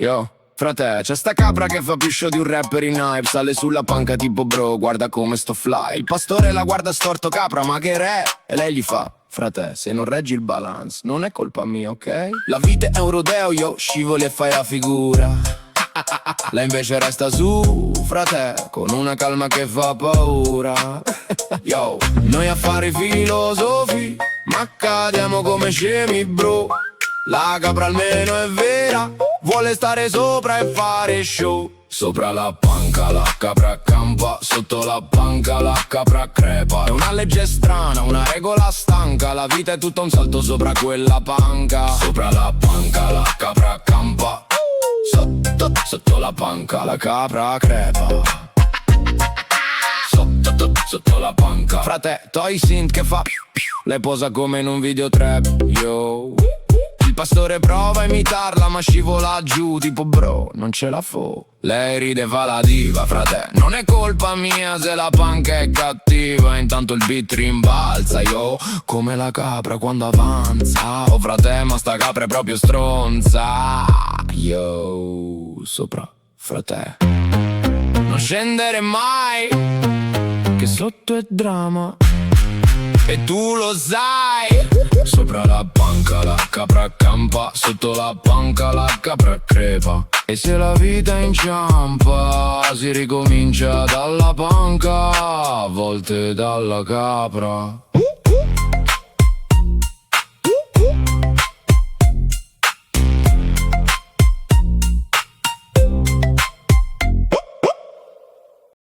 Yo, frate, c'è sta capra che fa più show di un rapper in hype. Sale sulla panca tipo bro, guarda come sto fly. Il pastore la guarda storto, capra, ma che re? E lei gli fa: frate, se non reggi il balance, non è colpa mia, ok? La vita è un rodeo, yo, scivoli e fai la figura. Lei invece resta su, frate, con una calma che fa paura. Yo, noi a fare filosofi, ma cadiamo come scemi, bro. La capra almeno è vera, vuole stare sopra e fare show. Sopra la panca la capra campa, sotto la panca la capra crepa. È una legge strana, una regola stanca, la vita è tutto un salto sopra quella panca. Sopra la panca la capra campa, sotto la panca la capra crepa. Sotto la panca. Frate, toi synth che fa le posa come in un video trap, yo. Il pastore prova a imitarla ma scivola giù tipo bro, non ce la fo. Lei ride fa la diva, frate, non è colpa mia se la panca è cattiva. Intanto il beat rimbalza, yo, come la capra quando avanza. Oh frate, ma sta capra è proprio stronza. Yo, sopra, frate, non scendere mai, che sotto è dramma e tu lo sai. Sopra la panca la capra campa, sotto la panca la capra crepa. E se la vita inciampa, si ricomincia dalla panca, a volte dalla capra.